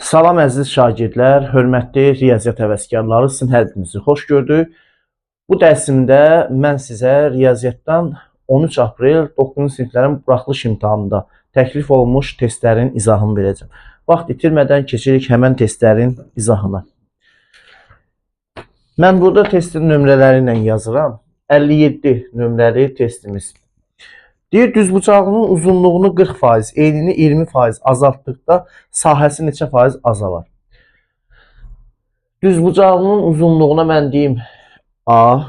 Salam əziz şagirdlər, hörmətli riyaziyyat həvəskarları, sizin hər birinizi xoş gördük. Bu dərsimdə mən sizə riyaziyyatdan 13 aprel 9-cu siniflərin buraxılış imtahanında təklif olunmuş testlərin izahını verəcəm. Vaxt itirmədən keçirik həmən testlərin izahına. Mən burada testin nömrələri ilə yazıram. 57 nömrəli testimiz. Deyir, düzbucağının uzunluğunu 40%, enini 20% azaltdıqda sahəsi neçə faiz azalar? Düzbucağının uzunluğuna mən deyim A.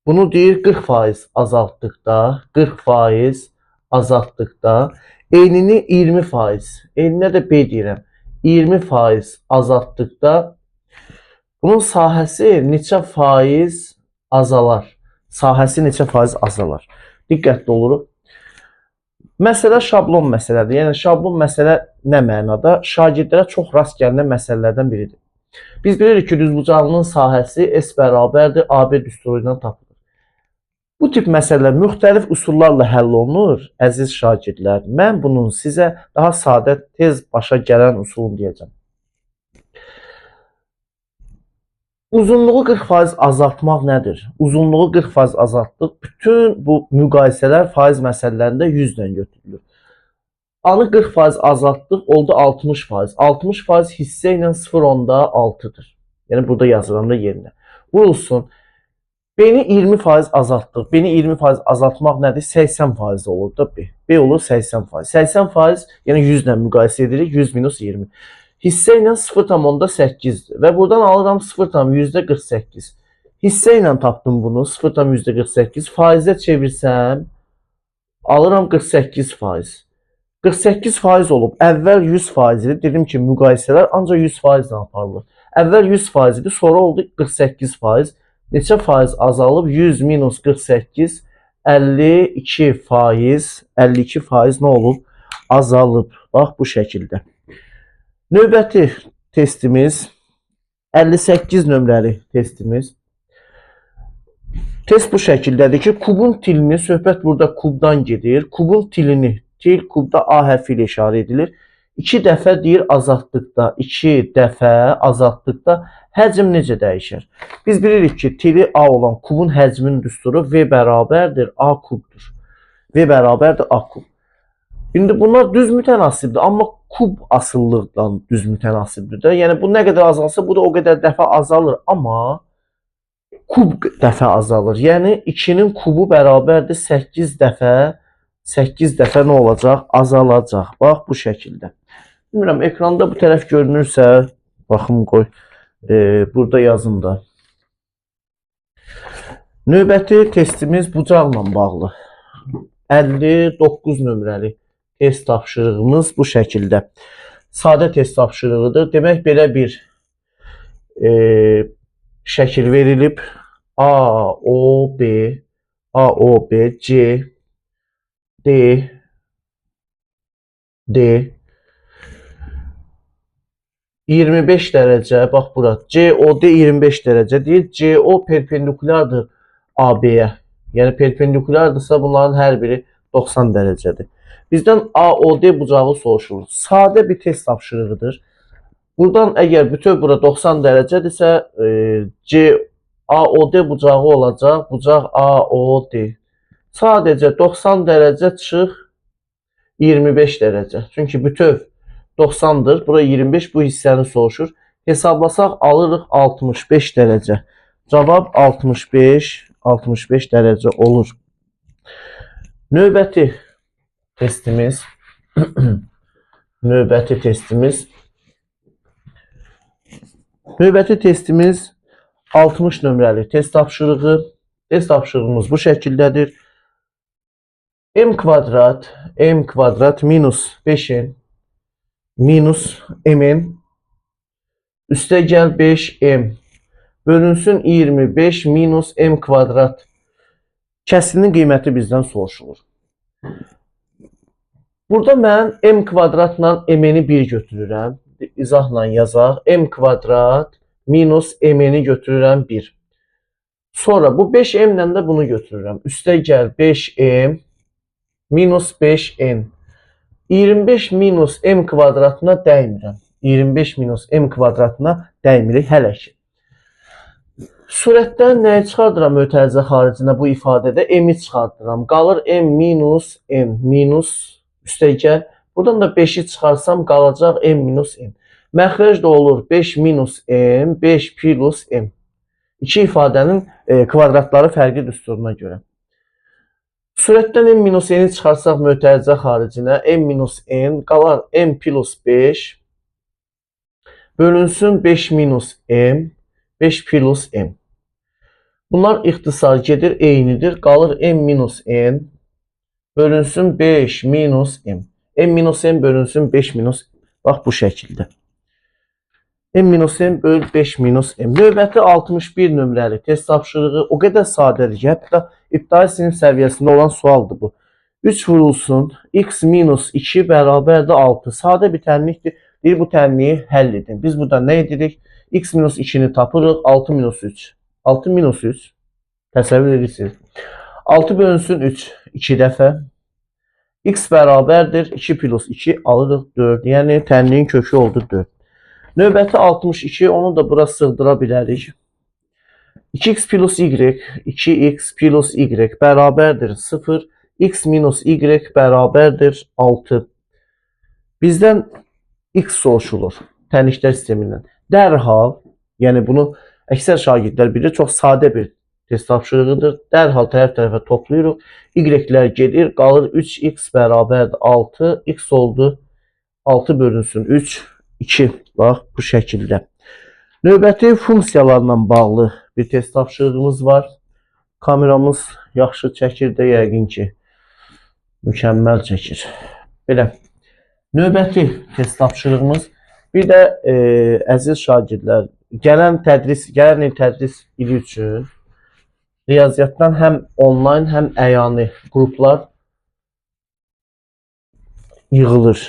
Bunu deyir 40% azaltdıqda, 40% azaltdıqda, enini 20%, eninə də B deyirəm, 20% azaltdıqda bunun sahəsi neçə faiz azalar? Sahəsi neçə faiz azalar? Diqqətli oluruq. Məsələ şablon məsələdir. Yəni şablon məsələ nə mənada? Şagirdlərə çox rast gəlinən məsələlərdən biridir. Biz bilirik ki, düzbucağının sahəsi S bərabərdir AB düsturu ilə tapılır. Bu tip məsələlər müxtəlif üsullarla həll olunur. Əziz şagirdlər, mən bunun sizə daha sadə, tez başa gələn üsulunu deyəcəm. Uzunluğu 40% azaltmaq nədir? Uzunluğu 40% azaltdıq. Bütün bu müqayisələr faiz məsələlərində 100 ilə götürülür. A-nı 40% azaltdıq, oldu 60%. 60% hissə ilə 0.6-dır. Yəni burada yazıram da yerinə. Vurulsun. B-ni 20% azaltdıq. B-ni 20% azaltmaq nədir? 80% olur da B. B olur 80%. 80% yəni 100 ilə müqayisə edirik. 100 minus 20. Hissə ilə 0.8'dir və buradan alıram 0.48. Hissə ilə tapdım bunu 0.48. Faizə çevirsəm alıram 48%. 48% olub. Əvvəl 100% idi. Dedim ki, müqayisələr ancaq 100% ilə aparılır. Əvvəl 100% idi, sonra oldu 48%. Neçə faiz azalıb? 100 minus 48 52%. 52% nə olub? Azalıb. Bax bu şəkildə. Növbəti testimiz 58 nömrəli testimiz. Test bu şəkildədir ki, kubun tilini, söhbət burada kubdan gedir. Kubun tilini, til kubda A hərfi ilə işarə edilir. 2 dəfə deyir azaltdıqda, 2 dəfə azaltdıqda həcm necə dəyişər? Biz bilirik ki, tili A olan kubun həcminin düsturu V bərabərdir A kubdur. V bərabərdir A kub. İndi bunlar düz mütənasibdir, amma kub asıllıqdan düz mütənasibdir də. Yəni bu nə qədər azalsa, bu da o qədər dəfə azalır, amma kub dəfə azalır. Yəni 2-nin kubu bərabərdir 8 dəfə. 8 dəfə nə olacaq? Azalacaq. Bax bu şəkildə. Bilmirəm, ekranda bu tərəf görünürsə, baxım qoy, burada yazım da. Növbəti testimiz bucaqla bağlı. 59 nömrəli test tapşırığımız bu şəkildə. Sadə test tapşırığıdır. Demək, belə bir şəkil verilib. A, O, B, A, O, B, C, D, D, 25 dərəcə, bax bura, COD 25 dərəcə deyil, CO perpendikulardır AB-yə. Yəni perpendikulardırsa bunların hər biri 90 dərəcədir. Bizdən AOD bucağı soruşulur. Sadə bir test tapşırığıdır. Buradan əgər bütöv bura 90 dərəcədirsə, AOD bucağı olacaq, bucaq AOD. Sadəcə 90 dərəcə çıx 25 dərəcə. Çünki bütöv 90'dır, bura 25, bu hissəni soruşur. Hesablasaq alırıq 65 dərəcə. Cavab 65 dərəcə olur. Növbəti testimiz Növbəti testimiz 60 nömrəli test tapşırığı. Test tapşırığımız bu şəkildədir. M kvadrat minus 5n minus mn üstə gəl 5m bölünsün 25 minus m kvadrat. Kəsrinin qiyməti bizdən soruşulur. Burada mən m kvadratla mn-i 1 götürürəm. İzahla yazaq. M kvadrat minus mn-i götürürəm 1. Sonra bu 5m ilə də bunu götürürəm. Üstə gəl 5m minus 5n. 25 minus m kvadratına dəymirəm. 25 minus m kvadratına dəymirik hələ ki. Surətdən nəyi çıxardıram mötərizə xaricinə bu ifadədə? M-i çıxardıram. Qalır m minus m minus üstəgəl. Buradan da 5-i çıxarsam qalacaq m minus m. Məxrəc də olur 5 minus m, 5 plus m. İki ifadənin kvadratları fərqli düsturuna görə. Surətdən m minus n-i çıxarsaq mötərizə xaricinə m minus n qalar m plus 5 bölünsün 5 minus m, 5 plus m. Bunlar ixtisar gedir, eynidir. Qalır m minus n bölünsün 5 minus m. M minus n bölünsün 5 minus m. Bax bu şəkildə. M minus n böl 5 minus m. Növbəti 61 nömrəli test tapşırığı o qədər sadədir ki, hətta ibtidai sinif səviyyəsində olan sualdır bu. 3 vurulsun x minus 2 bərabərdir 6. Sadə bir tənlikdir. Deyir, bu tənliyi həll edin. Biz burada nə edirik? X minus 2-ni tapırıq. 6 minus 3. 6 minus 3. Təsəvvür edirsiniz. 6 bölünsün 3. 2 dəfə. X bərabərdir. 2 plus 2 alırıq 4. Yəni tənliyin kökü oldu 4. Növbəti 62. Onu da bura sığdıra bilərik. 2x plus y. 2x plus y bərabərdir 0. X minus y bərabərdir 6. Bizdən x soruşulur tənliklər sistemindən. Dərhal, yəni bunu əksər şagirdlər bilir, çox sadə bir test tapşırığıdır. Dərhal tərəf-tərəfə toplayırıq. Y-lər gedir, qalır 3x bərabərdir 6. X oldu 6 bölünsün 3, 2. Bax, bu şəkildə. Növbəti funksiyalarla bağlı bir test tapşırığımız var. Kameramız yaxşı çəkir də yəqin ki, mükəmməl çəkir. Belə. Növbəti test tapşırığımız. Bir də əziz şagirdlər, gələn il tədris ili üçün riyaziyyatdan həm onlayn, həm əyani qruplar yığılır.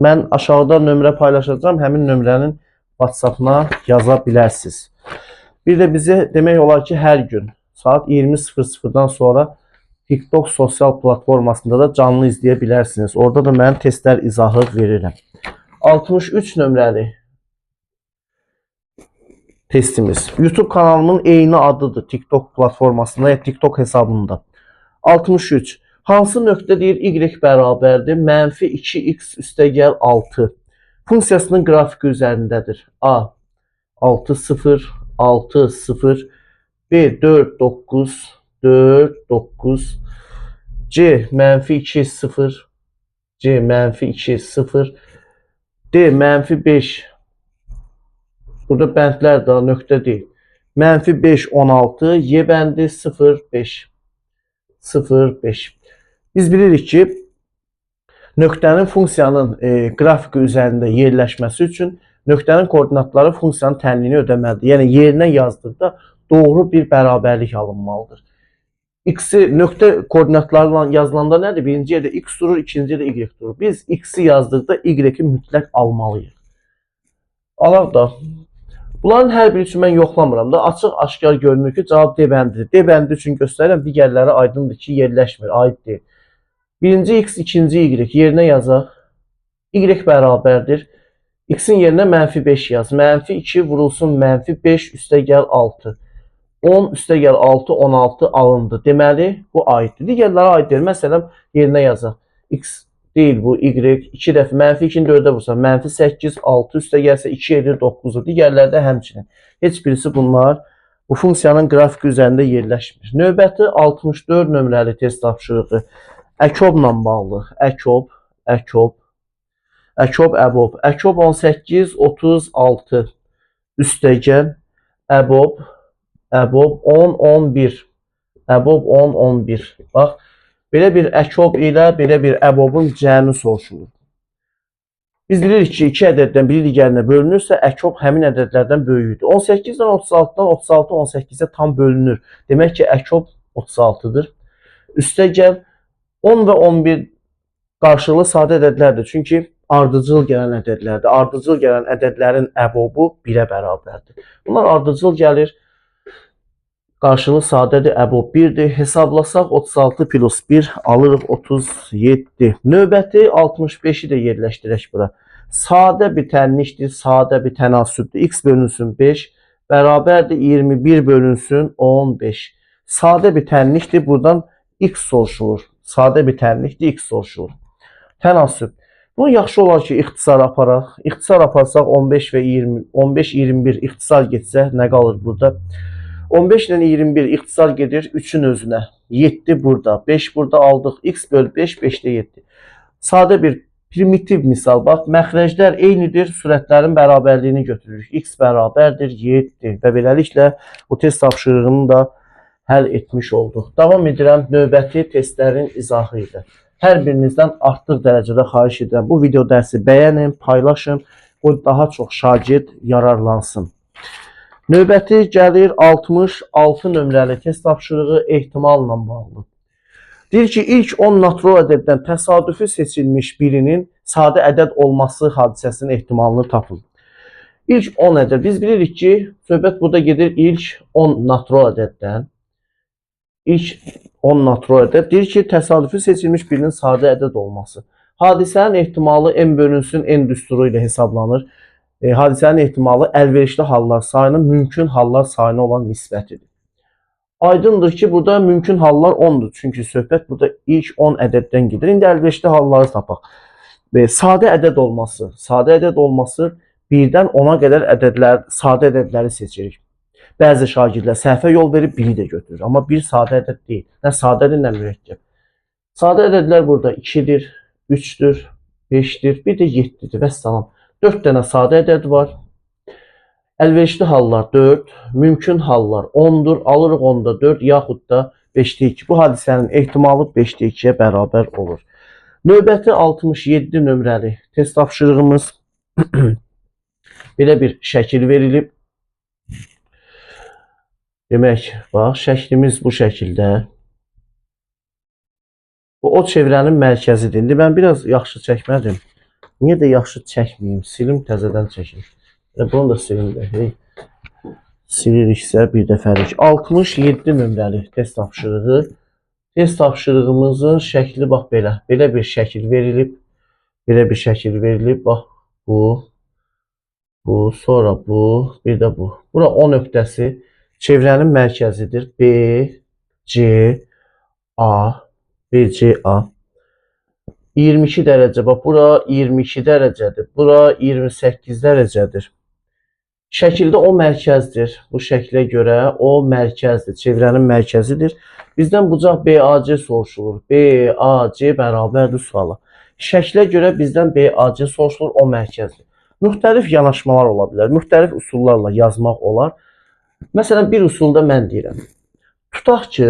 Mən aşağıda nömrə paylaşacağım, həmin nömrənin WhatsApp-na yaza bilərsiniz. Bir də bizə demək olar ki, hər gün saat 20:00-dan sonra TikTok sosial platformasında da canlı izləyə bilərsiniz. Orada da mən testlər izahı verirəm. 63 nömrəli testimiz. YouTube kanalımın eyni adıdır TikTok platformasında ya TikTok hesabında. 63. Hansı nöqtə deyir y bərabərdir? -2x üstəgəl 6. Funksiyasının qrafiki üzərindədir. A 6 0 6 0 B 4 9 4 9 C -2 0 C -2 0 D -5. Burada bəndlər daha nöqtə deyil. -5 16 Y bəndi 0 5 0 5. Biz bilirik ki, nöqtənin funksiyanın qrafiki üzərində yerləşməsi üçün nöqtənin koordinatları funksiyanın tənliyini ödəməlidir. Yəni yerinə yazdıqda doğru bir bərabərlik alınmalıdır. X-i nöqtə koordinatlarla yazılanda nədir? Birinci yerdə x durur, ikinci yerdə y durur. Biz x-i yazdıqda y-i mütləq almalıyıq. Alaq da. Bunların hər biri üçün mən yoxlamıram da. Açıq aşkar görünür ki, cavab D bəndidir. D bəndi üçün göstərirəm. Digərləri aydındır ki, yerləşmir, aid deyil. Birinci x, ikinci y. Yerinə yazaq. Y bərabərdir. X-in yerinə -5 yaz. -2 vurulsun -5 üstəgəl 6. 10 üstəgəl 6, 16 alındı. Deməli, bu aiddir. Digərləri aid deyil. Məsələn, yerinə yazaq. X deyil bu, y. 2 dəfə -2-ni 4-ə vursa, -8, 6 üstəgəlsə 2 edir 9-u. Digərləri də həmçinin. Heç birisi bunlar bu funksiyanın qrafiki üzərində yerləşmir. Növbəti 64 nömrəli test tapşırığı. Əkobla bağlı. Əkob, əbob. Əkob 18, 36 üstəgəl əbob 10, 11. Əbob 10, 11. Bax, belə bir əkob ilə belə bir əbobun cəmi soruşulur. Biz bilirik ki, 2 ədəddən biri digərinə bölünürsə, əkob həmin ədədlərdən böyükdür. 18-dən 36-dan 36 18-ə tam bölünür. Demək ki, əkob 36-dır. Üstəgəl 10 və 11 qarşılıqlı sadə ədədlərdir. Çünki ardıcıl gələn ədədlərdir. Ardıcıl gələn ədədlərin əbobu 1-ə bərabərdir. Bunlar ardıcıl gəlir. Qarşılığı sadədir, əbob 1-dir. Hesablasaq 36 plus 1 alırıq 37. Növbəti 65-i də yerləşdirək bura. Sadə bir tənlikdir, sadə bir tənasübdür. X bölünsün 5 bərabərdir 21 bölünsün 15. Sadə bir tənlikdir. Buradan X soruşulur. Sadə bir tənlikdir, X soruşulur. Tənasüb. Bunu yaxşı olar ki, ixtisar aparaq. İxtisar aparsaq 15 və 20, 15, 21 ixtisar getsə nə qalır burada? 15 ilə 21 ixtisar gedir 3-ün özünə. 7 burada, 5 burada aldıq. X böl 5, 5-də 7. Sadə bir primitiv misal. Bax, məxrəclər eynidir, sürətlərin bərabərliyini götürürük. X bərabərdir 7 və beləliklə bu test tapşırığını da həll etmiş olduq. Davam edirəm növbəti testlərin izahı ilə. Hər birinizdən artıq dərəcədə xahiş edirəm. Bu video dərsi bəyənin, paylaşın, qoy daha çox şagird yararlansın. Növbəti gəlir 66 nömrəli test tapşırığı ehtimalla bağlı. Deyir ki, ilk 10 natural ədəddən təsadüfi seçilmiş birinin sadə ədəd olması hadisəsinin ehtimalını tapın. İlk 10 ədəd. Biz bilirik ki, söhbət burada gedir ilk 10 natural ədəddən. İlk 10 natural ədəd. Deyir ki, təsadüfi seçilmiş birinin sadə ədəd olması. Hadisənin ehtimalı n bölünsün n düsturu ilə hesablanır. Hadisənin ehtimalı əlverişli hallar sayının mümkün hallar sayına olan nisbətidir. Aydındır ki, burada mümkün hallar 10'dur. Çünki söhbət burada ilk 10 ədəddən gedir. İndi əlverişli halları tapaq. Sadə ədəd olması. Sadə ədəd olması 1-dən 10'a qədər sadə ədədləri seçirik. Bəzi şagirdlər səhvə yol verib 1'i də götürür. Amma 1 sadə ədəd deyil. Nə sadədir, nə mürəkkəb. Sadə ədədlər burada 2'dir, 3'dür, 5'dir, bir də 7'dir və salam. 4 dənə sadə ədəd var. Əlverişli hallar 4, mümkün hallar 10'dur. Alırıq 10'da 4 yaxud da 5'də 2. Bu hadisənin ehtimalı 5'də 2'yə bərabər olur. Növbəti 67 nömrəli test tapşırığımız belə bir şəkil verilib. Demək, bax, şəklimiz bu şəkildə. Bu o çevrənin mərkəzidir. İndi mən biraz yaxşı çəkmədim. Niyə də yaxşı çəkməyim? Silim, təzədən çəkim. Bunu da silim də. Siliriksə bir dəfəlik. 67 nömrəli test tapşırığı. Test tapşırığımızın şəkli bax belə. Belə bir şəkil verilib. Belə bir şəkil verilib. Bax, bu, sonra bu, bir də bu. Bura O nöqtəsi çevrənin mərkəzidir. B, C, A, B, C, A. 22 dərəcə. Bax, bura 22 dərəcədir. Bura 28 dərəcədir. Şəkildə O mərkəzdir. Bu şəklə görə O mərkəzdir. Çevrənin mərkəzidir. Bizdən bucaq BAC soruşulur. BAC bərabərdir suala. Şəklə görə bizdən BAC soruşulur. O mərkəzdir. Müxtəlif yanaşmalar ola bilər. Müxtəlif üsullarla yazmaq olar. Məsələn, bir usulda mən deyirəm. Tutaq ki,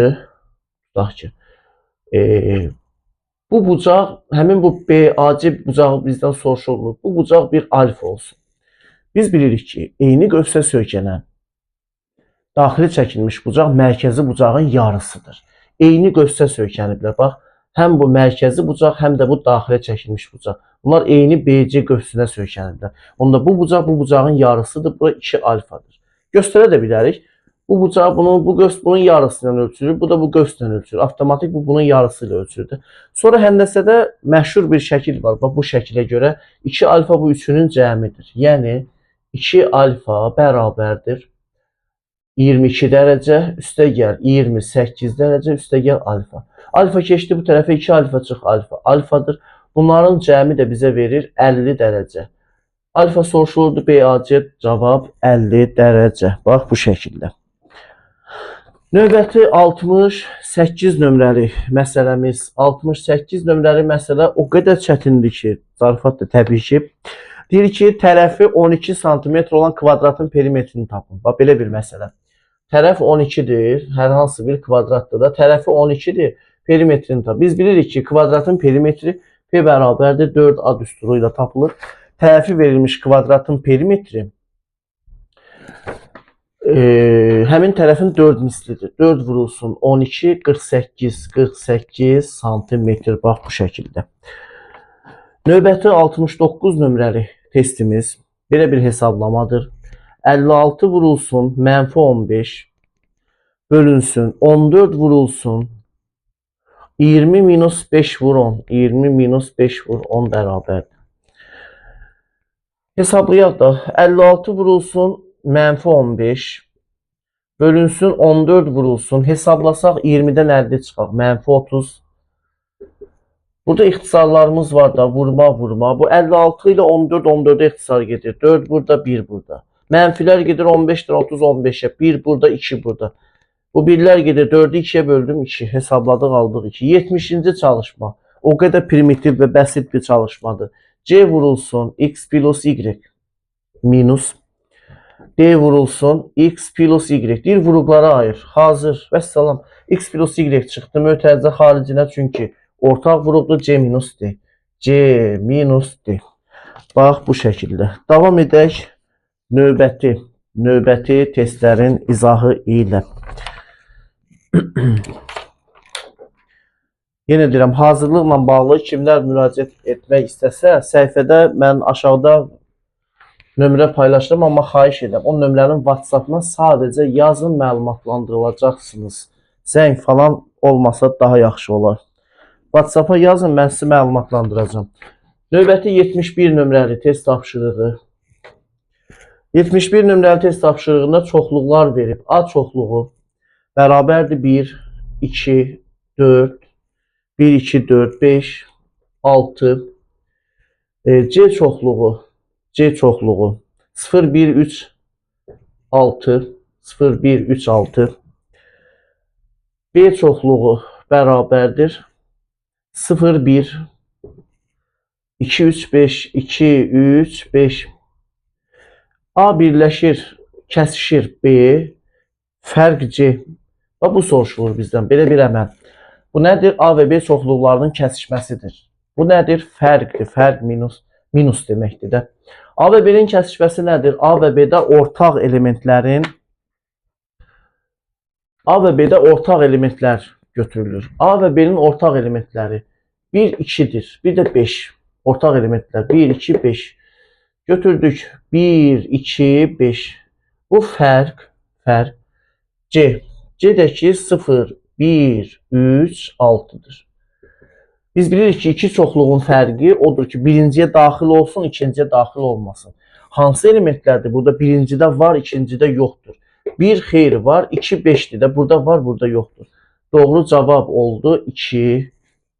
bu bucaq, həmin bu BAC bucağı bizdən soruşulur. Bu bucaq bir alfa olsun. Biz bilirik ki, eyni qövsə söykənən daxili çəkilmiş bucaq mərkəzi bucağın yarısıdır. Eyni qövsə söykəniblər. Bax, həm bu mərkəzi bucaq, həm də bu daxilə çəkilmiş bucaq. Bunlar eyni BC qövsünə söykəniblər. Onda bu bucaq bu bucağın yarısıdır. Bura 2 alfadır. Göstərə də bilərik. Bu bucağı bu qövs bunun yarısıyla ölçülür. Bu da bu qövslə ölçülür. Avtomatik bu bunun yarısıyla ölçüldü. Sonra həndəsədə məşhur bir şəkil var. Bax, bu şəkilə görə 2 alfa bu üçünün cəmidir. Yəni 2 alfa bərabərdir 22 dərəcə üstə gəl 28 dərəcə üstə gəl alfa. Alfa keçdi bu tərəfə 2 alfa çıx alfa. Alfadır. Bunların cəmi də bizə verir 50 dərəcə. Alfa soruşulurdu BAC cavab 50 dərəcə. Bax bu şəkildə. Növbəti 68 nömrəli məsələmiz. 68 nömrəli məsələ o qədər çətindir ki, zarafat da təbii ki. Deyir ki, tərəfi 12 sm olan kvadratın perimetrini tapın. Bax belə bir məsələ. Tərəf 12'dir, hər hansı bir kvadratdır da. Tərəfi 12'dir, perimetrini tapın. Biz bilirik ki, kvadratın perimetri P bərabərdir 4A düsturu ilə tapılır. Tərəfi verilmiş kvadratın perimetri həmin tərəfin 4 mislidir. 4 vurulsun 12, 48 santimetr. Bax bu şəkildə. Növbəti 69 nömrəli testimiz belə bir hesablamadır. 56 vurulsun mənfi 15 bölünsün 14 vurulsun 20 minus 5 vur 10. 20 minus 5 vur 10 bərabərdir. Hesablayaq da 56 vurulsun -15 bölünsün 14 vurulsun. Hesablasaq 20-dən 50 çıxar. -30. Burada ixtisarlarımız var da vurma. Bu 56 ilə 14 14-ə ixtisar gedir. 4 burada, 1 burada. Mənfilər gedir 15-dən 30 15-ə. 1 burada, 2 burada. Bu birlər gedir 4-ü 2-yə böldüm 2. Hesabladıq aldıq 2. 70-ci çalışma. O qədər primitiv və bəsit bir çalışmadır. C vurulsun x plus y minus D vurulsun x plus y. Deyir vuruqlara ayır. Hazır. Vəssalam. X plus y çıxdı mötərizə xaricinə çünki ortaq vuruqdur C minus D. C minus D. Bax bu şəkildə. Davam edək növbəti testlərin izahı ilə. Yenə deyirəm, hazırlıqla bağlı kimlər müraciət etmək istəsə, səhifədə mən aşağıda nömrə paylaşıram, amma xahiş edirəm. O nömrənin WhatsApp-ına sadəcə yazın, məlumatlandırılacaqsınız. Zəng falan olmasa daha yaxşı olar. WhatsApp-a yazın, mən sizi məlumatlandıracağam. Növbəti 71 nömrəli test tapşırığı. 71 nömrəli test tapşırığında çoxluqlar verib. A çoxluğu bərabərdir 1, 2, 4, 1, 2, 4, 5, 6. C çoxluğu 0, 1, 3, 6, 0, 1, 3, 6. B çoxluğu bərabərdir 0, 1, 2, 3, 5, 2, 3, 5. A birləşir, kəsişir B, fərq C. Bu soruşulur bizdən, belə bir əməl. Bu nədir? A və B çoxluqlarının kəsişməsidir. Bu nədir? Fərqdir. Fərq minus deməkdir də. A və B-nin kəsişməsi nədir? A və B-də ortaq elementlər götürülür. A və B-nin ortaq elementləri 1, 2-dir. Bir də 5. Ortaq elementlər 1, 2, 5. Götürdük. 1, 2, 5. Bu fərq C. C'dəki 0, 1, 3, 6'dır. Biz bilirik ki, iki çoxluğun fərqi odur ki, birinciyə daxil olsun, ikinciyə daxil olmasın. Hansı elementlərdir? Burada birincidə var, ikincidə yoxdur. 1 xeyr var, 2, 5'dir də. Burada var, burada yoxdur. Doğru cavab oldu 2,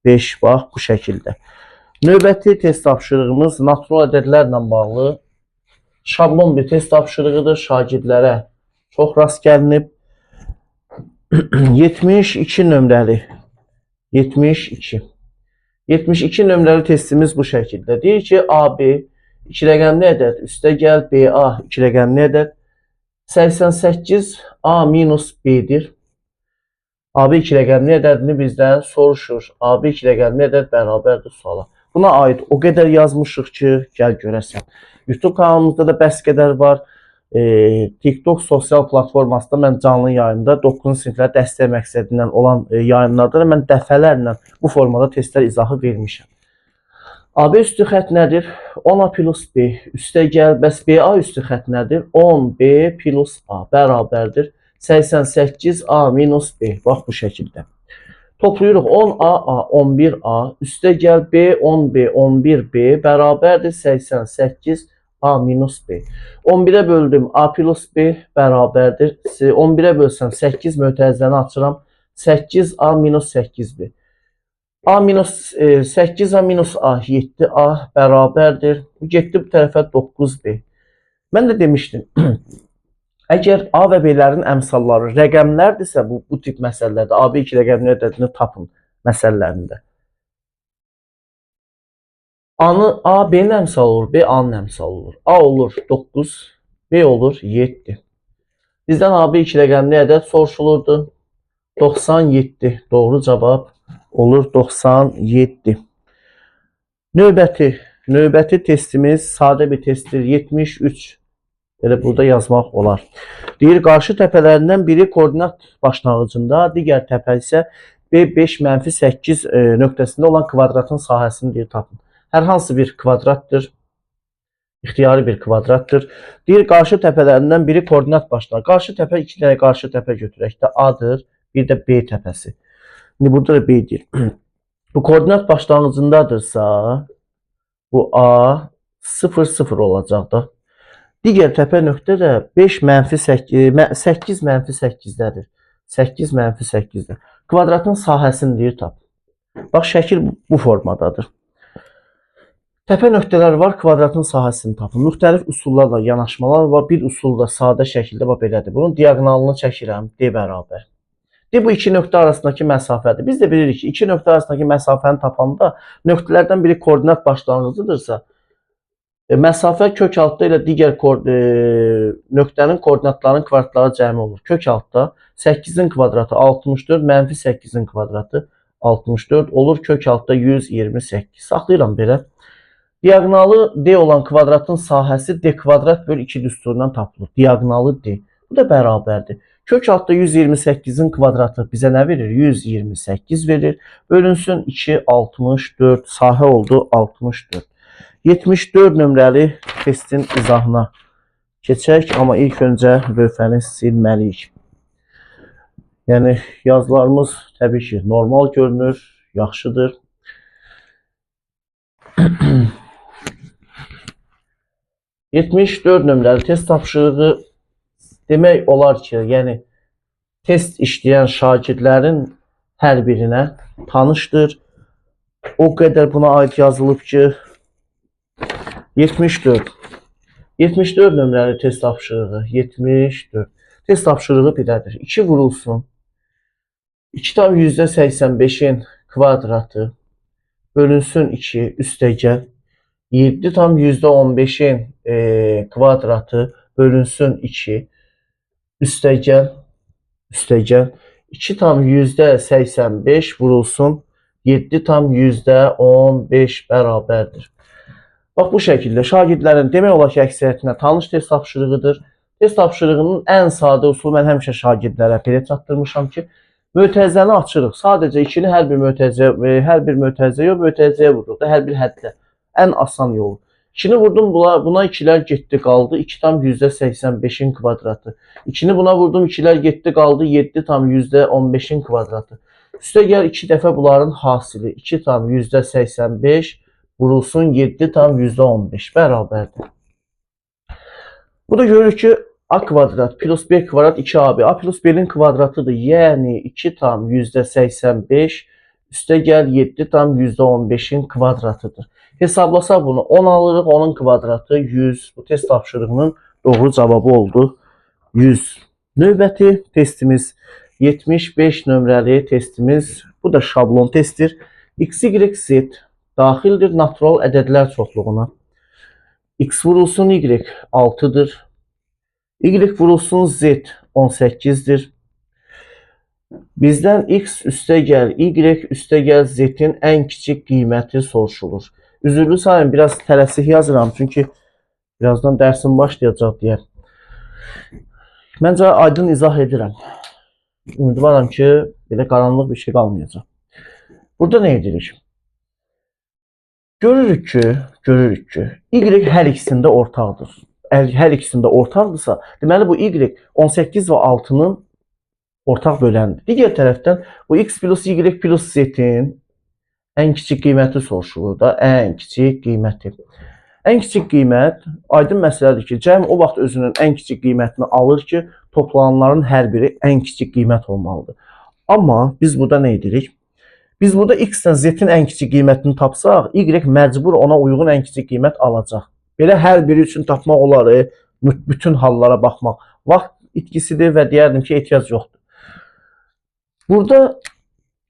5. Bax, bu şəkildə. Növbəti test tapşırığımız natural ədədlərlə bağlı şablon bir test tapşırığıdır. Şagirdlərə çox rast gəlinib. 72 nömrəli 72 nömrəli testimiz bu şəkildə. Deyir ki, AB 2 rəqəmli ədəd üstəgəl BA 2 rəqəmli ədəd 88 A minus B'dir. AB 2 rəqəmli ədədini bizdən soruşur. AB 2 rəqəmli ədəd bərabərdir suala. Buna aid o qədər yazmışıq ki, gəl görəsən. YouTube kanalımızda da bəs qədər var. TikTok sosial platformasında mən canlı yayında 9-cu siniflərə dəstək məqsədindən olan yayınlarda da mən dəfələrlə bu formada testlər izahı vermişəm. AB üstü xətt nədir? 10A plus B üstəgəl, bəs BA üstü xətt nədir? 10B plus A bərabərdir 88A minus B. Bax bu şəkildə. Toplayırıq 10A, 11A üstəgəl B, 10B, 11B bərabərdir 88 A minus B. 11'ə böldüm A plus B bərabərdir. 11'ə bölsəm 8 mötərizəni açıram. 8A minus 8B. A minus 8A minus A 7A bərabərdir. Getdi bu tərəfə 9B. Mən də demişdim. Əgər A və B-lərin əmsalları rəqəmlərdirsə bu tip məsələlərdə AB 2 rəqəmli ədədini tapın məsələlərində. A B'nin əmsal olur, B A'nın əmsal olur. A olur 9, B olur 7. Bizdən AB 2 rəqəmli ədəd soruşulurdu. 97. Doğru cavab olur 97. Növbəti testimiz sadə bir testdir. 73. Belə burada yazmaq olar. Deyir, qarşı təpələrindən biri koordinat başlanğıcında, digər təpə isə B5-8 nöqtəsində olan kvadratın sahəsini deyir tapın. Hər hansı bir kvadratdır. İxtiyari bir kvadratdır. Deyir, qarşı təpələrindən biri koordinat başlanır. Qarşı təpə 2 dənə qarşı təpə götürək də A'dır, bir də B təpəsi. İndi burada da B deyir. Bu koordinat başlanğıcındadırsa bu A, 0 0 olacaq da. Digər təpə nöqtə də 5 mənfi 8 mənfi 8-dədir. 8 mənfi 8-də. Kvadratın sahəsini deyir tap. Bax, şəkil bu formadadır. Təpə nöqtələr var, kvadratın sahəsini tapın. Müxtəlif üsullarla yanaşmalar var. Bir üsul da sadə şəkildə bax belədir. Bunun diaqonalını çəkirəm, D bərabər. D bu iki nöqtə arasındakı məsafədir. Biz də bilirik ki, iki nöqtə arasındakı məsafəni tapanda nöqtələrdən biri koordinat başlanğıcıdırsa, məsafə kök altda ilə digər nöqtənin koordinatlarının kvadratları cəmi olur. Kök altda 8-in kvadratı 64, mənfi 8-in kvadratı 64 olur. Kök altda 128. Saxlayıram belə. Diaqonalı D olan kvadratın sahəsi D kvadrat böl 2 düsturundan tapılır. Diaqonalı D. Bu da bərabərdir. Kök altda 128-in kvadratı bizə nə verir? 128 verir. Bölünsün 2, 64. Sahə oldu 64. 74 nömrəli testin izahına keçək. Amma ilk öncə lövhəni silməliyik. Yəni yazılarımız təbii ki normal görünür, yaxşıdır. (74) nömrəli test tapşırığı demək olar ki, yəni test işləyən şagirdlərin hər birinə tanışdır. O qədər buna aid yazılıb ki, 74 nömrəli test tapşırığı 74 test tapşırığı belədir. 2 vurulsun 2 tam %85'in kvadratı bölünsün 2 üstəgəl 7 tam %15'in kvadratı bölünsün 2 üstəgəl 2 tam %85 vurulsun 7 tam %15 bərabərdir. Bax, bu şəkildə şagirdlərin demək olar ki, əksəriyyətinə tanış test tapşırığıdır. Test tapşırığının ən sadə usulu mən həmişə şagirdlərə belə çatdırmışam ki, mötərizəni açırıq. Sadəcə 2-ni hər bir mötərizə yox, mötərizəyə vururuq da, hər bir hədlə. Ən asan yolu. 2-ni vurdum, buna 2'lər getdi, qaldı 2 tam %85'in kvadratı. 2'ni buna vurdum, 2'lər getdi, qaldı 7 tam %15'in kvadratı. Üstə gəl 2 dəfə bunların hasili 2 tam %85 vurulsun 7 tam %15 bərabərdir. Burada görürük ki, A kvadrat plus B kvadrat 2AB. A plus B'nin kvadratıdır. Yəni 2 tam %85 üstə gəl 7 tam %15'in kvadratıdır. Hesablasaq bunu 10 alırıq. Onun kvadratı 100. Bu test tapşırığının doğru cavabı oldu 100. Növbəti testimiz 75 nömrəli testimiz. Bu da şablon testdir. X, Y, Z daxildir natural ədədlər çoxluğuna. X vurulsun Y 6'dır. Y vurulsun Z 18'dir. Bizdən X üstə gəl Y üstə gəl Z'in ən kiçik qiyməti soruşulur. Üzürlü sayın, biraz tələsik yazıram çünki birazdan dərsim başlayacaq deyə. Məncə aydın izah edirəm. Ümidvaram ki, belə qaranlıq bir şey qalmayacaq. Burada nə edirik? Görürük ki, Y hər ikisində ortaqdır. Hər ikisində ortaqdırsa, deməli bu Y 18 və 6'nın ortaq böləndir. Digər tərəfdən bu X plus Y plus Z'in ən kiçik qiyməti soruşulur da, ən kiçik qiyməti. Ən kiçik qiymət aydın məsələdir ki, cəm o vaxt özünün ən kiçik qiymətini alır ki, toplananların hər biri ən kiçik qiymət olmalıdır. Amma biz burada nə edirik? Biz burada X-dən Z-in ən kiçik qiymətini tapsaq, Y məcbur ona uyğun ən kiçik qiymət alacaq. Belə hər biri üçün tapmaq olar, bütün hallara baxmaq. Vaxt itkisidir və deyərdim ki, ehtiyac yoxdur. Burada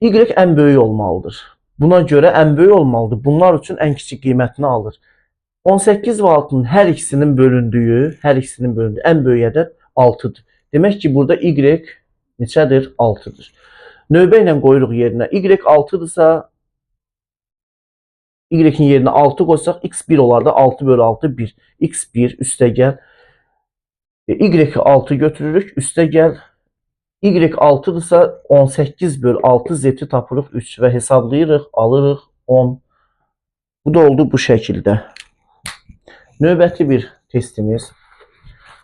Y ən böyük olmalıdır. Buna görə ən böyük olmalıdır. Bunlar üçün ən kiçik qiymətini alır. 18 və 6'nın hər ikisinin bölündüyü ən böyük ədəd 6'dır. Demək ki, burada Y neçədir? 6'dır. Növbə ilə qoyuruq yerinə. Y 6'dırsa, Y-in yerinə 6 qoysaq, X 1 olar da 6 bölü 6 1. X 1 üstə gəl. Y 6 götürürük, üstə gəl. Y 6'dırsa 18 bölü 6 Z-i tapırıq 3 və hesablayırıq, alırıq 10. Bu da oldu bu şəkildə. Növbəti bir testimiz.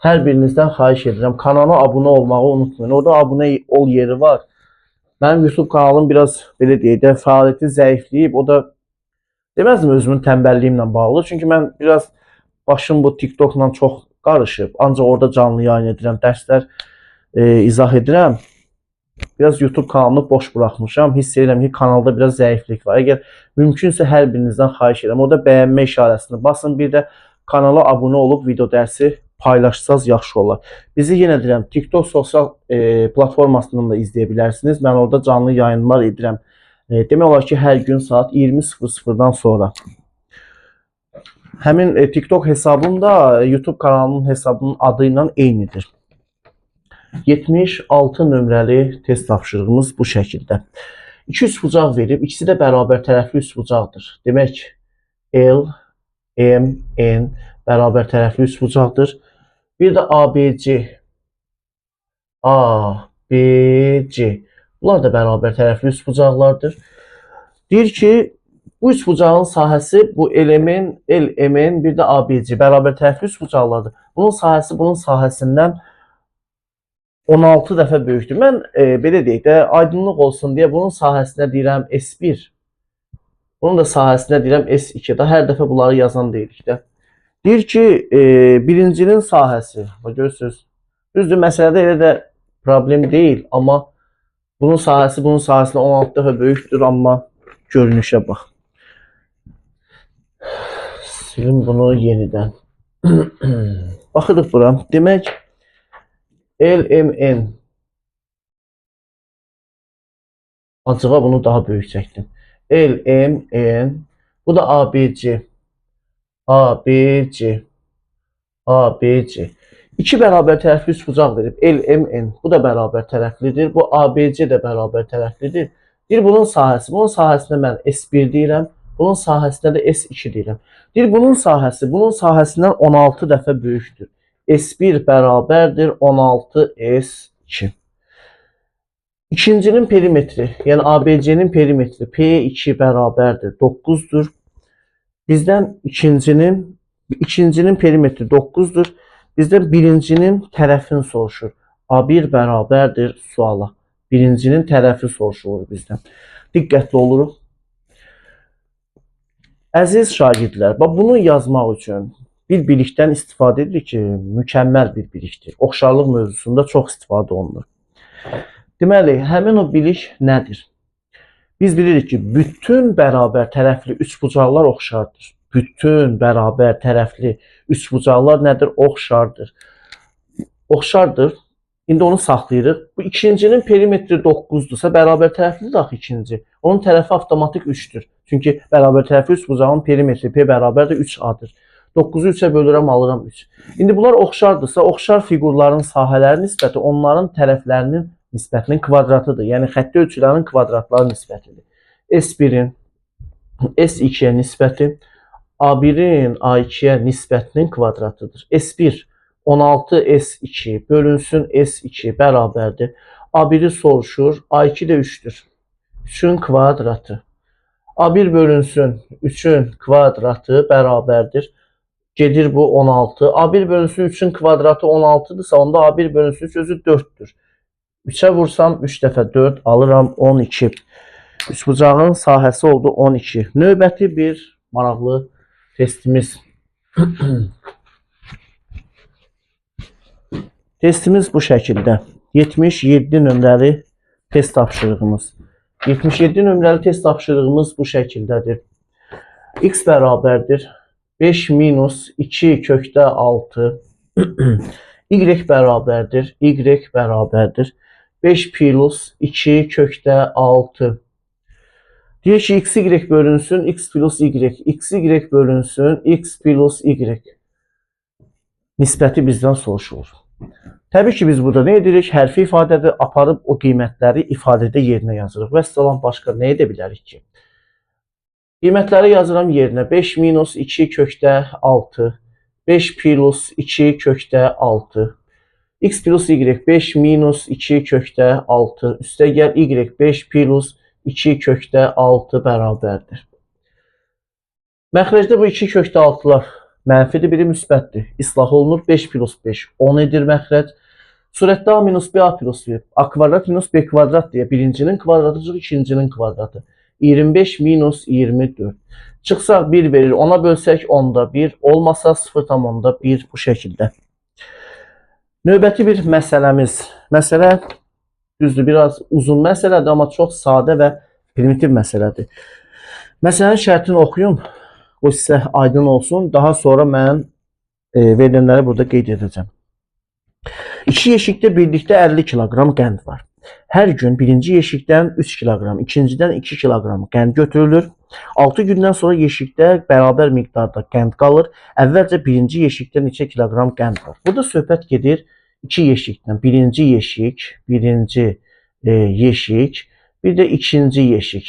Hər birinizdən xahiş edirəm, kanala abunə olmağı unutmayın. Orada abunə ol yeri var. Mənim YouTube kanalım biraz belə deyək də fəaliyyəti zəifləyib. O da Deməzdim özümün tənbəlliyimlə bağlı. Çünki mən biraz başım bu TikTokla çox qarışıb. Ancaq orada canlı yayın edirəm, dərslər izah edirəm. Biraz YouTube kanalını boş buraxmışam. Hiss edirəm ki, kanalda biraz zəiflik var. Əgər mümkünsə hər birinizdən xahiş edirəm. Orada bəyənmə işarəsini basın. Bir də kanala abunə olub video dərsi paylaşsanız yaxşı olar. Bizi yenə deyirəm, TikTok sosial platformasından da izləyə bilərsiniz. Mən orada canlı yayınlar edirəm. Demək olar ki, hər gün saat 20:00-dan sonra. Həmin TikTok hesabım da YouTube kanalının hesabının adı ilə eynidir. 76 nömrəli test tapşırığımız bu şəkildə. 2 üçbucaq verib, ikisi də bərabər tərəfli üçbucaqdır. Demək, L, M, N bərabər tərəfli üçbucaqdır. Bir də ABC, ABC. Bunlar da bərabər tərəfli üçbucaqlardır. Deyir ki, bu üçbucağın sahəsi bu LMN, LMN, bir də ABC bərabər tərəfli üçbucaqlardır. Bunun sahəsi bunun sahəsindən 16 dəfə böyükdür. Mən belə deyək də, aydınlıq olsun deyə bunun sahəsinə deyirəm S1. Bunun da sahəsinə deyirəm S2. Da hər dəfə bunları yazan deyilik də. Deyir ki, birincinin sahəsi, görürsünüz, düzdür, məsələdə elə də problem deyil, amma bunun sahəsi bunun sahəsinə 16 dəfə böyükdür, amma görünüşə bax. Silim bunu yenidən. Baxırıq bura. Demək, LMN. Acığa bunu daha böyük çəkdim. LMN. Bu da ABC. ABC. ABC. 2 bərabər tərəfli üçbucaq verib. LMN. Bu da bərabər tərəflidir. Bu ABC də bərabər tərəflidir. Deyir bunun sahəsi. Bunun sahəsinə mən S1 deyirəm. Bunun sahəsinə də S2 deyirəm. Deyir bunun sahəsi bunun sahəsindən 16 dəfə böyükdür. S1 bərabərdir 16S2. İkincinin perimetri, yəni ABC'nin perimetri P2 bərabərdir 9'dur. Bizdən ikincinin perimetri 9'dur. Bizdən birincinin tərəfini soruşur. A1 bərabərdir suala. Birincinin tərəfi soruşulur bizdən. Diqqətli oluruq. Əziz şagirdlər, bunu yazmaq üçün bir bilikdən istifadə edilir ki, mükəmməl bir bilikdir. Oxşarlıq mövzusunda çox istifadə olunur. Deməli, həmin o bilik nədir? Biz bilirik ki, bütün bərabər tərəfli üçbucaqlar oxşardır. Bütün bərabər tərəfli üçbucaqlar nədir? Oxşardır. Oxşardır. İndi onu saxlayırıq. Bu ikincinin perimetri 9'dursa bərabər tərəflidir axı ikinci. Onun tərəfi avtomatik 3'dür. Çünki bərabər tərəfli üçbucağın perimetri P bərabərdir 3A'dır. 9'u 3'ə bölürəm, alıram 3. İndi bunlar oxşardırsa, oxşar fiqurların sahələri nisbəti onların tərəflərinin nisbətinin kvadratıdır. Yəni, xətti ölçülərin kvadratları nisbətidir. S1'in S2'yə nisbəti A1'in A2'yə nisbətinin kvadratıdır. S1 16S2 bölünsün S2 bərabərdir. A1'i soruşur, A2 də 3'dür. 3'ün kvadratı. A1 bölünsün 3'ün kvadratı bərabərdir. Gedir bu 16. A1 bölünsün 3'ün kvadratı 16'dırsa, onda A1 bölünsün 3 özü 4'dür. 3'ə vursam 3 dəfə 4 alıram 12. Üçbucağın sahəsi oldu 12. Növbəti bir maraqlı testimiz. Testimiz bu şəkildə. 77 nömrəli test tapşırığımız. 77 nömrəli test tapşırığımız bu şəkildədir. X bərabərdir 5 minus 2 kökdə 6. Y bərabərdir. Y bərabərdir 5 plus 2 kökdə 6. Deyir ki, x, y bölünsün, x plus y. X, y bölünsün, x plus y. Nisbəti bizdən soruşulur. Təbii ki, biz burada nə edirik? Hərfi ifadədə aparıb o qiymətləri ifadədə yerinə yazırıq. Vəssalam, başqa nə edə bilərik ki? Qiymətləri yazıram yerinə. 5 minus 2 kökdə 6. 5 plus 2 kökdə 6. X plus y 5 minus 2 kökdə 6. Üstə gəl y 5 plus 2 kökdə 6 bərabərdir. Məxrəcdə bu 2 kökdə 6'lar mənfidir, biri müsbətdir. İslah olunur. 5 plus 5 10 edir məxrəc. Surətdə A minus B A plus B. A kvadrat minus B kvadrat deyə birincinin kvadratıcıq ikincinin kvadratı. 25 minus 24. Çıxsaq 1 verir. Ona bölsək 10'da 1. Olmasa 0,1 bu şəkildə. Növbəti bir məsələmiz. Məsələ düzdür, biraz uzun məsələdir, amma çox sadə və primitiv məsələdir. Məsələnin şərtini oxuyum. O sizə aydın olsun. Daha sonra mən verilənləri burada qeyd edəcəm. İki yeşikdə birlikdə 50 kiloqram qənd var. Hər gün birinci yeşikdən 3 kiloqram, ikincidən 2 kiloqram qənd götürülür. 6 gündən sonra yeşikdə bərabər miqdarda qənd qalır. Əvvəlcə birinci yeşikdə neçə kiloqram qənd var? Burada söhbət gedir iki yeşikdən. Birinci yeşik, bir də ikinci yeşik.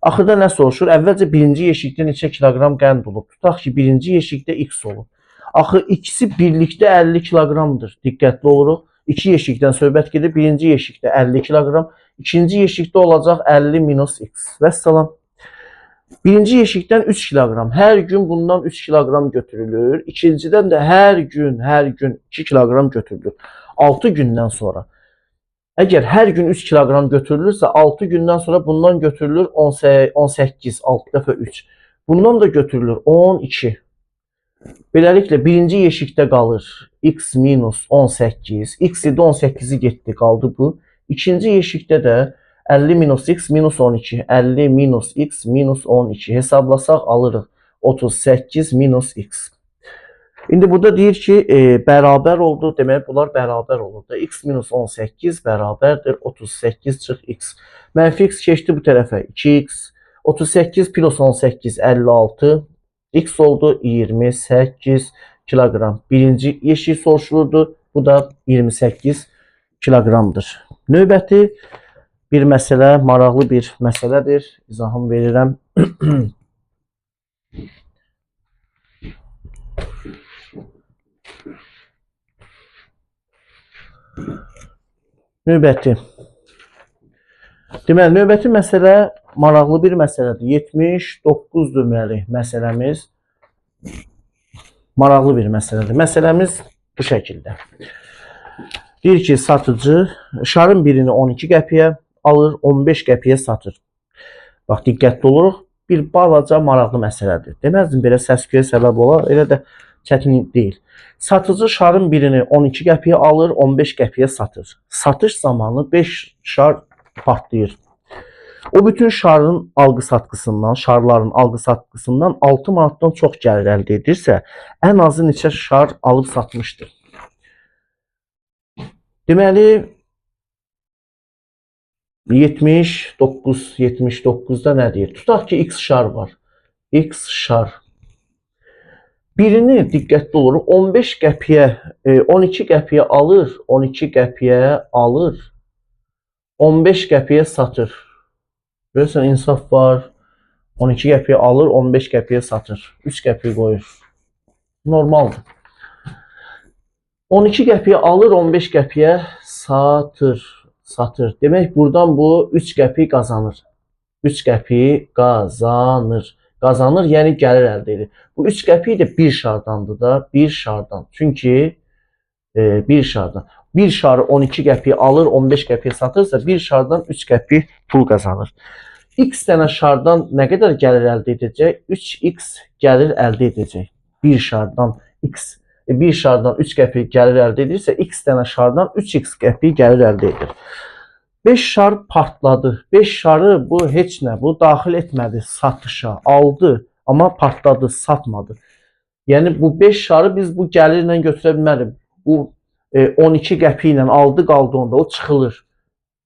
Axırda nə soruşur? Əvvəlcə birinci yeşikdə neçə kiloqram qənd olub? Tutaq ki, birinci yeşikdə x olub. Axı ikisi birlikdə 50 kiloqramdır. Diqqətli oluruq. İki yeşikdən söhbət gedir. Birinci yeşikdə 50 kiloqram, ikinci yeşikdə olacaq 50 minus x. Vəssalam. Birinci yeşikdən 3 kiloqram. Hər gün bundan 3 kiloqram götürülür. İkincidən də hər gün 2 kiloqram götürülür. 6 gündən sonra. Əgər hər gün 3 kiloqram götürülürsə, 6 gündən sonra bundan götürülür 18, 6 dəfə 3. Bundan da götürülür 12. Beləliklə, birinci yeşikdə qalır x minus 18. X idi 18'i getdi, qaldı bu. İkinci yeşikdə də 50 minus x minus 12. 50 minus x minus 12. Hesablasaq alırıq 38 minus x. İndi burada deyir ki, bərabər oldu. Demək, bunlar bərabər olur da. X minus 18 bərabərdir 38 çıx x. Mənfi x keçdi bu tərəfə 2x. 38 plus 18 56. X oldu 28 kiloqram. Birinci yeşik soruşulurdu. Bu da 28 kiloqramdır. Növbəti bir məsələ, maraqlı bir məsələdir. İzahını verirəm. Növbəti. Deməli, növbəti məsələ maraqlı bir məsələdir. 79 nömrəli məsələmiz maraqlı bir məsələdir. Məsələmiz bu şəkildə. Deyir ki, satıcı şarın birini 12 qəpiyə alır, 15 qəpiyə satır. Bax, diqqətli oluruq. Bir balaca maraqlı məsələdir. Deməzdim, belə səs-küyə səbəb olar, elə də çətin deyil. Satıcı şarın birini 12 qəpiyə alır, 15 qəpiyə satır. Satış zamanı 5 şar partlayır. O bütün şarların alqı-satqısından, şarların alqı-satqısından 6 manatdan çox gəlir əldə edirsə, ən azı neçə şar alıb satmışdır. Deməli, 79'da nə deyir? Tutaq ki, x şar var. X şar. Birini diqqətli oluruq. 15 qəpiyə, 12 qəpiyə alır. 12 qəpiyə alır. 15 qəpiyə satır. Görürsən, insaf var. 12 qəpiyə alır, 15 qəpiyə satır. 3 qəpiyə qoyur. Normaldır. 12 qəpiyə alır, 15 qəpiyə satır. Demək, buradan bu 3 qəpi qazanır. 3 qəpi qazanır. Qazanır, yəni gəlir əldə edir. Bu 3 qəpi də bir şardandır da, bir şardan. Çünki bir şardan. Bir şarı 12 qəpi alır, 15 qəpiyə satırsa, bir şardan 3 qəpi pul qazanır. X dənə şardan nə qədər gəlir əldə edəcək? 3x gəlir əldə edəcək. Bir şardan x. Bir şardan 3 qəpi gəlir əldə edirsə, x dənə şardan 3x qəpi gəlir əldə edir. 5 şar partladı. 5 şarı bu heç nə, bu daxil etmədi satışa. Aldı, amma partladı, satmadı. Yəni bu 5 şarı biz bu gəlirlə götürə bilmərik. Bu 12 qəpi ilə aldı, qaldı onda, o çıxılır.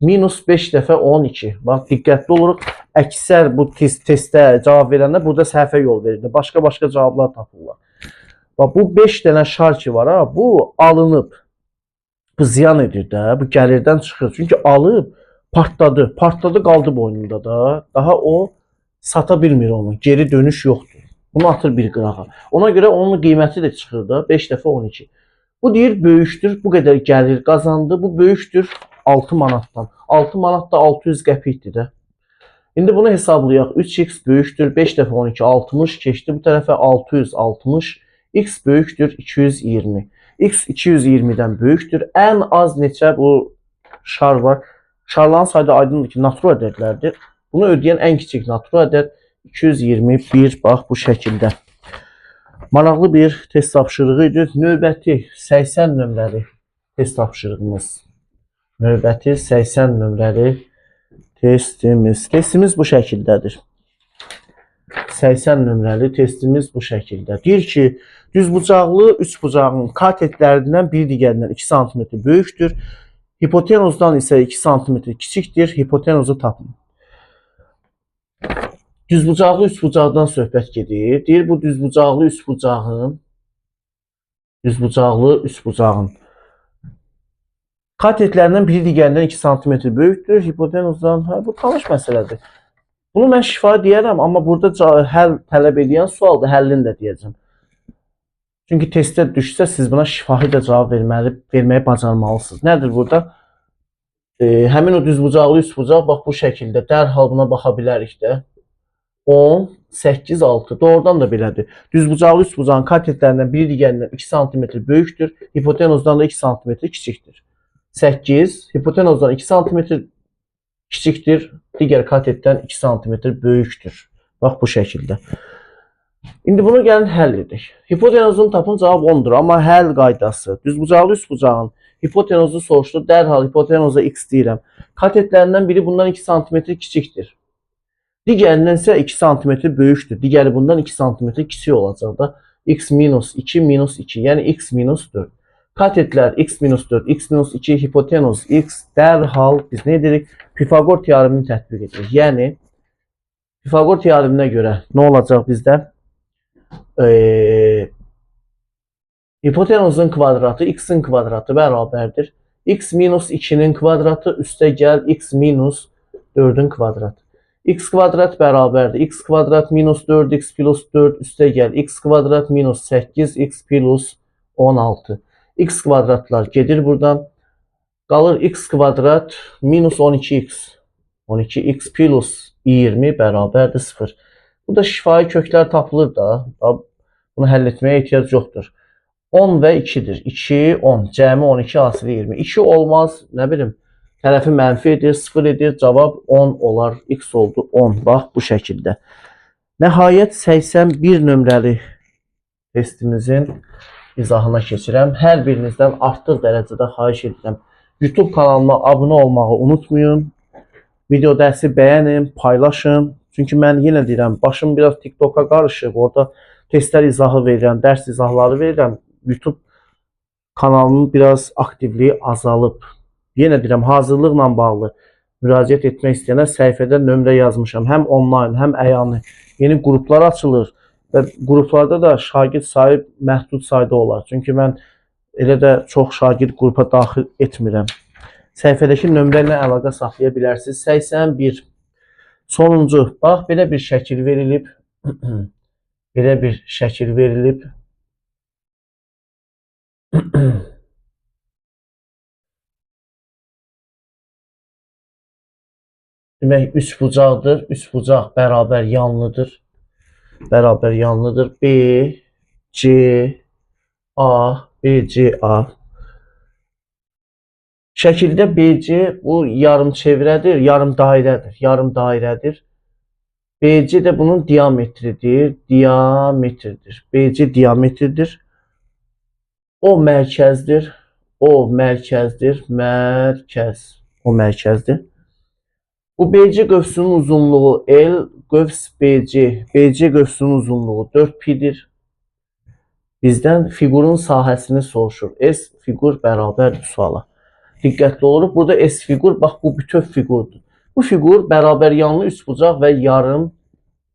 Minus 5 dəfə 12. Bax, diqqətli oluruq. Əksər bu testdə cavab verəndə burada səhvə yol verir. Başqa cavablar tapırlar. Bax, bu 5 dənə şar ki var, ha, bu alınıb. Bu ziyan edir də, bu gəlirdən çıxır. Çünki alıb, partladı. Partladı, qaldı boynunda da. Daha o sata bilmir onu. Geri dönüş yoxdur. Bunu atır bir qırağa. Ona görə onun qiyməti də çıxır da. 5 dəfə 12. Bu deyir, böyükdür. Bu qədər gəlir qazandı. Bu böyükdür 6 manatdan. 6 manat da 600 qəpikdir də. İndi bunu hesablayaq. 3x böyükdür. 5 dəfə 12, 60 keçdi. Bu tərəfə 660. X böyükdür 220. X 220'dən böyükdür. Ən az neçə bu şar var? Şarların sayda aydındır ki, natural ədədlərdir. Bunu ödəyən ən kiçik natural ədəd 221. Bax bu şəkildə. Maraqlı bir test tapşırığı idi. Növbəti 80 nömrəli test tapşırığımız. Növbəti 80 nömrəli testimiz. Testimiz bu şəkildədir. 80 nömrəli testimiz bu şəkildə. Deyir ki, düzbucaqlı üçbucağın katetlərindən biri digərindən 2 sm böyükdür. Hipotenuzdan isə 2 sm kiçikdir. Hipotenuzu tapın. Düzbucaqlı üçbucaqdan söhbət gedir. Deyir bu düzbucaqlı üçbucağın katetlərindən biri digərindən 2 sm böyükdür. Hipotenuzdan, bu tanış məsələdir. Bunu mən şifa deyərəm, amma burada həll tələb edən sualdır, həllini də deyəcəm. Çünki testdə düşsə, siz buna şifahi də cavab verməyi bacarmalısınız. Nədir burada? Həmin o düzbucaqlı üçbucaq, bax bu şəkildə, dərhal buna baxa bilərik də. 10, 8, 6. Doğrudan da belədir. Düzbucaqlı üçbucağın katetlərindən biri digərindən 2 sm böyükdür. Hipotenuzdan da 2 sm kiçikdir. 8, hipotenuzdan 2 sm kiçikdir. Digər katetdən 2 sm böyükdür. Bax bu şəkildə. İndi bunu gəlin həll edək. Hipotenuzunu tapın, cavab 10'dur. Amma həll qaydası. Düzbucaqlı üçbucağın hipotenuzu soruşdu. Dərhal hipotenuza x deyirəm. Katetlərindən biri bundan 2 sm kiçikdir. Digərindən isə 2 sm böyükdür. Digəri bundan 2 sm kiçik olacaq da. X minus 2 minus 2. Yəni x minus 4. Katetlər x minus 4, x minus 2, hipotenuz x. Dərhal biz nə edirik? Pifagor teoremini tətbiq edirik. Yəni, Pifagor teoreminə görə nə olacaq bizdə? Hipotenuzun kvadratı x-in kvadratı bərabərdir. X minus 2'nin kvadratı üstə gəl x minus 4'ün kvadratı. X kvadrat bərabərdir. X kvadrat minus 4x plus 4 üstə gəl x kvadrat minus 8x plus 16. X kvadratlar gedir buradan. Qalır x kvadrat minus 12x. 12x plus 20 bərabərdir 0. Bu da şifahi köklər tapılır da. Bunu həll etməyə ehtiyac yoxdur. 10 və 2'dir. 2, 10. Cəmi 12, asili 20. 2 olmaz, nə bilim, tərəfi mənfi edir, 0 edir. Cavab 10 olar. X oldu 10. Bax bu şəkildə. Nəhayət 81 nömrəli testimizin izahına keçirəm. Hər birinizdən artıq dərəcədə xahiş edirəm. YouTube kanalıma abunə olmağı unutmayın. Video dərsi bəyənin, paylaşın. Çünki mən yenə deyirəm, başım biraz TikTok'a qarışıb. Orada testlər izahı verirəm, dərs izahları verirəm. YouTube kanalının biraz aktivliyi azalıb. Yenə deyirəm, hazırlıqla bağlı müraciət etmək istəyənlər səhifədə nömrə yazmışam. Həm online, həm əyani. Yeni qruplar açılır və qruplarda da şagird sayı məhdud sayda olar. Çünki mən elə də çox şagird qrupa daxil etmirəm. Səhifədəki nömrə ilə əlaqə saxlaya bilərsiniz. 81. Sonuncu. Bax, belə bir şəkil verilib. Belə bir şəkil verilib. Demək, üç bucaqdır. Üç bucaq bərabər yanlıdır. Bərabər yanlıdır. B, C, A, B, C, A. Şəkildə BC bu yarım çevrədir, yarım dairədir. Yarım dairədir. BC də bunun diametridir. Diametridir. BC diametridir. O mərkəzdir. O mərkəzdir. Mərkəz. O mərkəzdir. Bu BC qövsünün uzunluğu L, qövs BC. BC qövsünün uzunluğu 4pi'dir. Bizdən fiqurun sahəsini soruşur. S fiqur bərabərdir suala. Diqqətli oluruq. Burada S fiqur, bax bu bütöv fiqurdur. Bu fiqur bərabər yanlı üçbucaq və yarım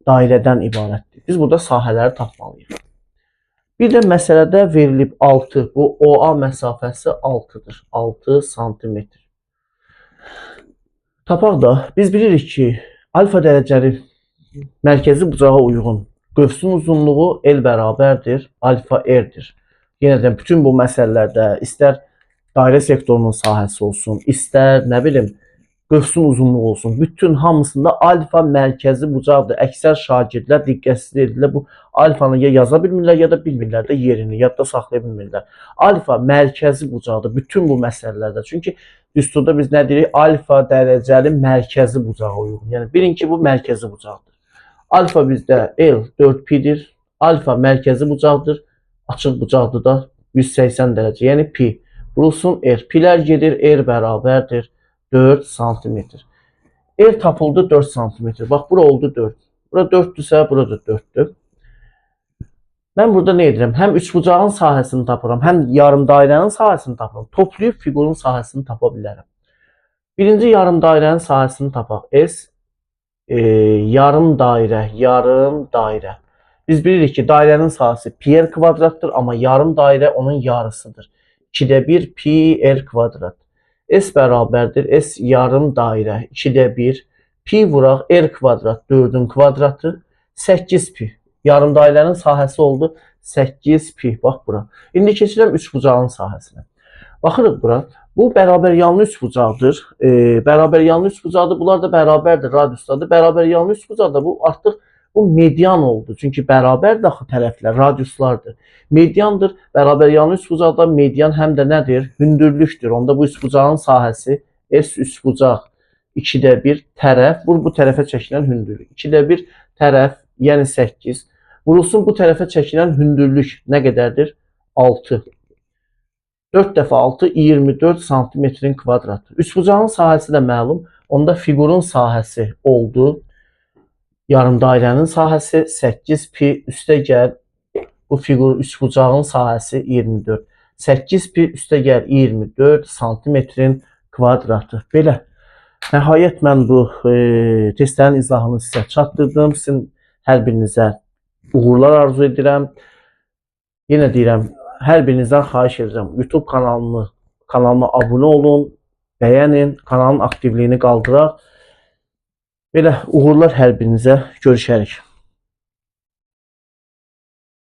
dairədən ibarətdir. Biz burada sahələri tapmalıyıq. Bir də məsələdə verilib 6. Bu OA məsafəsi 6'dır. 6 santimetr. Tapaq da biz bilirik ki, alfa dərəcəli mərkəzi bucağa uyğun qövsün uzunluğu L bərabərdir. Alfa R'dir. Yenə də bütün bu məsələlərdə istər dairə sektorunun sahəsi olsun, istər nə bilim qövsün uzunluğu olsun. Bütün hamısında alfa mərkəzi bucaqdır. Əksər şagirdlər diqqətsiz edirlər. Bu alfanı ya yaza bilmirlər, ya da bilmirlər də yerini, yadda saxlaya bilmirlər. Alfa mərkəzi bucaqdır bütün bu məsələlərdə. Çünki Düsturda biz nə deyirik? Alfa dərəcəli mərkəzi bucağa uyğun. Yəni bilin ki, bu mərkəzi bucaqdır. Alfa bizdə L 4pi-dir. Alfa mərkəzi bucaqdır. Açıq bucaqdır da 180 dərəcə. Yəni pi. Vurulsun R. Pilər gedir. R bərabərdir 4 sm. R tapıldı 4 sm. Bax, bura oldu 4. Bura 4-dürsə, bura da 4-dür. Mən burada nə edirəm? Həm üçbucağın sahəsini tapıram, həm yarım dairənin sahəsini tapıram. Toplayıb fiqurun sahəsini tapa bilərəm. Birinci yarım dairənin sahəsini tapaq. S yarım dairə. Biz bilirik ki, dairənin sahəsi pi r kvadratdır, amma yarım dairə onun yarısıdır. 2də 1 pi r kvadrat. S bərabərdir. S yarım dairə 2də 1 pi vuraq r kvadrat 4-ün kvadratı 8 pi. Yarım dairənin sahəsi oldu 8 pi. Bax bura. İndi keçirəm üçbucağın sahəsinə. Baxırıq bura. Bu bərabər yanlı üçbucaqdır. Bərabər yanlı üçbucaqdır. Bunlar da bərabərdir. Radiusdadır. Bərabər yanlı üçbucaqda bu artıq bu median oldu. Çünki bərabər daxı tərəflər radiuslardır. Mediandır. Bərabər yanlı üçbucaqda median həm də nədir? Hündürlükdür. Onda bu üçbucağın sahəsi S üçbucaq 2də 1 tərəf. Bu tərəfə çəkilən hündürlük. 2də 1 tərəf, yəni 8. Vurulsun bu tərəfə çəkilən hündürlük nə qədərdir? 6. 4 dəfə 6, 24 santimetrin kvadratı. Üçbucağın sahəsi də məlum. Onda fiqurun sahəsi oldu. Yarım dairənin sahəsi 8 pi üstə gəl. Bu fiqur üçbucağın sahəsi 24. 8 pi üstə gəl 24 santimetrin kvadratı. Belə. Nəhayət mən bu testlərin izahını sizə çatdırdım. Sizin hər birinizə uğurlar arzu edirəm. Yenə deyirəm, hər birinizdən xahiş edirəm. YouTube kanalıma abunə olun, bəyənin, kanalın aktivliyini qaldıraq. Belə uğurlar hər birinizə. Görüşərik.